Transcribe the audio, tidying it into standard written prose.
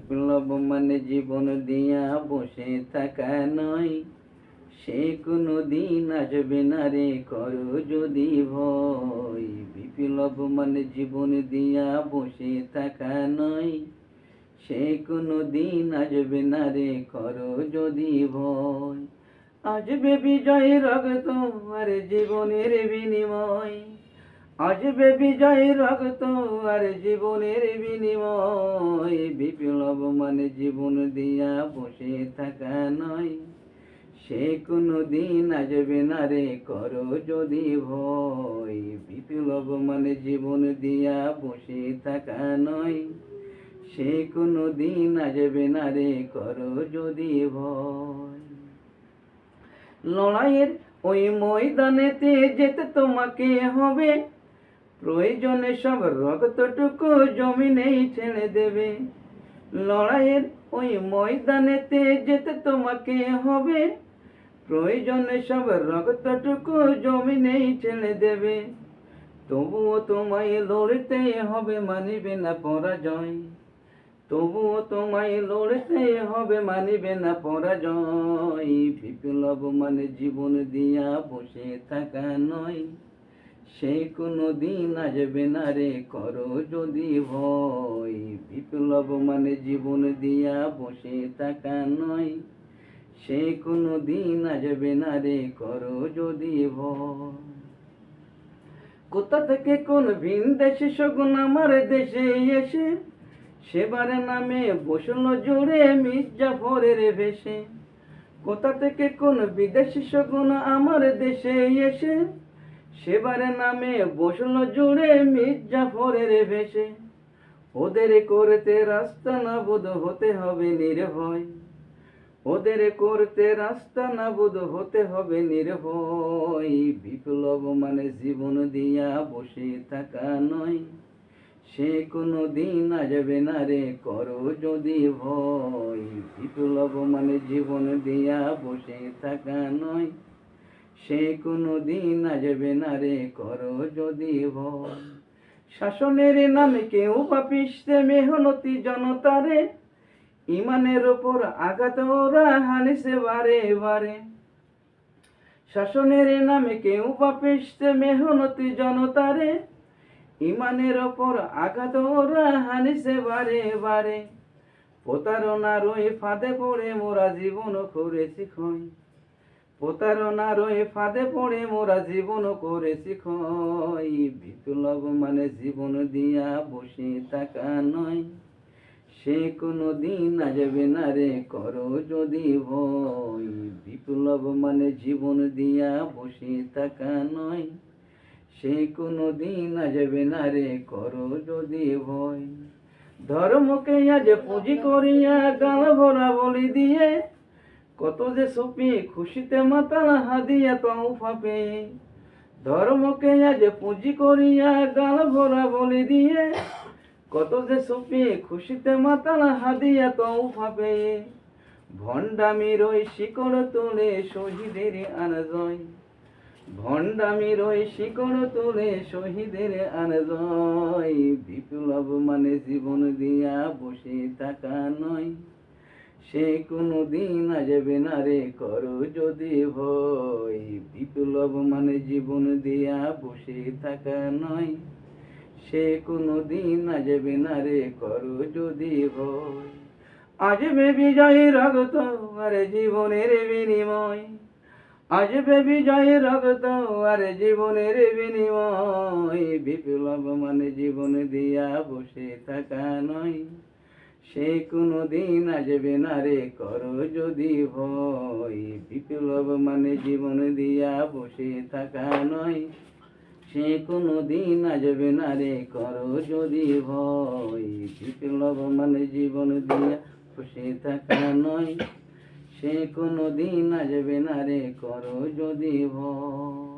বিপ্লব মানে জীবন দিয়া বসে থাকা নয়, সে কোনো দিন আসবে না রে করো যদি ভয়। বিপ্লব মানে জীবন দিয়া বসে থাকা নয়, সে কোনো দিন আসবে না রে করো যদি ভয়। আসবে বিজয় রক্ত আর জীবনের বিনিময়, আসবে বিজয় রক্ত আর জীবনের বিনিময়। বিপ্লব মানে জীবন দিয়া বসে থাকা নয়, সে কোনো দিন আসবে না রে করো যদি ভয়। বিপ্লব মানে জীবন দিয়া বসে থাকা নয়, সে কোনো দিন আসবে না রে করো যদি ভয়। লড়াইয়ের ওই ময়দানেতে যেতে তোমাকে হবে, প্রয়োজনে সব রক্তটুকু জমিনেই ছেড়ে দেবে। লড়াইয়ের ওই ময়দানেতে যেতে তোমাকে হবে, প্রয়োজনে সব রক্তটুকু জমিনেই ছেড়ে দেবে। তবুও তোমায় লড়তে হবে, মানিবে না পরাজয়। তবুও তোমায় লড়তে হবে, মানিবে না পরাজয়। বিপ্লব মানে জীবন দিয়া বসে থাকা নয়, সে কোনো দিন আসবে না রে করো যদি ভয়। বিপ্লব মানে জীবন দিয়া বসে থাকা নয়, সে কোনো দিন আসবে না রে করো যদি ভয়। কোথা থেকে কোন ভিন দেশে শগুন আমার দেশে এসে, সেবার নামে বসলো জুড়ে মির্জাফরের ভেসে। কোথা থেকে কোন বিদেশি শগুন আমার দেশে এসে, সেবার নামে বসলো জুড়ে মির্জাফরের ভেসে। ওদের করতে রাস্তা নাবুদ হতে হবে নির্ভয়, ওদের করতে রাস্তা নাবুদ হতে হবে নির্ভয়। বিপ্লব মানে জীবন দিয়া বসে থাকা নয়, সে কোনো দিন আসবে না রে করো যদি ভয়। বিপ্লব মানে জীবন দিয়া বসে থাকা নয়, সে কোনো দিন আসবে না রে করো যদি ভয়। শাসনের নামে কেউ পাপিষ্ঠে মেহনতি জনতারে, ইমানের ওপর আঘাত ওরা হানিছে বারে বারে। শাসনের নামে কেউ পাপিষ্ঠে মেহনতি জনতারে, ইমানের ওপর আঘাত ওরা হানিছে বারে বারে। প্রতারণার ওই ফাঁদে পড়ে মোরা জীবন করেছি ক্ষয়, প্রতারণার ওই ফাঁদে পড়ে মোরা জীবন করেছি ক্ষয়। বিপ্লব মানে জীবন দিয়া বসে থাকা নয়, সে কোনো দিন আসবে না রে করো যদি ভয়। বিপ্লব মানে জীবন দিয়া বসে থাকা নয়, সে কোনো দিন আসবে না রে করো যদি ভয়। ধর্মকে আজ পুঁজি করিয়া গাল ভরা বলি দিয়ে, কত যে সুপি খুশিতে মাতাল হাদিয়া তৌফা পেয়ে। ধর্মকে আজ পুঁজি করিয়া গাল ভরা বলি দিয়ে, কত যে সুপি খুশিতে মাতাল হাদিয়া তৌফা পেয়ে। ভণ্ডামির ওই শিকড় তুলে শহীদের আনজয়, ভণ্ডামির ওই শিকড় তুলে শহীদের আনজয়। বিপ্লব মানে জীবন দিয়া বসে থাকা নয়, সে কোনো দিন আসবে না রে করো যদি ভয়। বিপ্লব মানে জীবন দিয়া বসে থাকা নয়, সে কোনো দিন আসবে না রে করো যদি ভয়। আসবে বিজয় রক্ত আর জীবনের বিনিময়, আসবে বিজয় রক্ত আর জীবনের বিনিময়। বিপ্লব মানে জীবন দিয়া বসে থাকা নয়, সে কোনো দিন আসবে না রে করো যদি ভয়। বিপ্লব মানে জীবন দিয়া বসে থাকা নয়, সে কোনো দিন আসবে না রে করো যদি ভয়। বিপ্লব মানে জীবন দিয়া বসে থাকা নয়, সে কোনো দিন আসবে না রে করো যদি ভয়।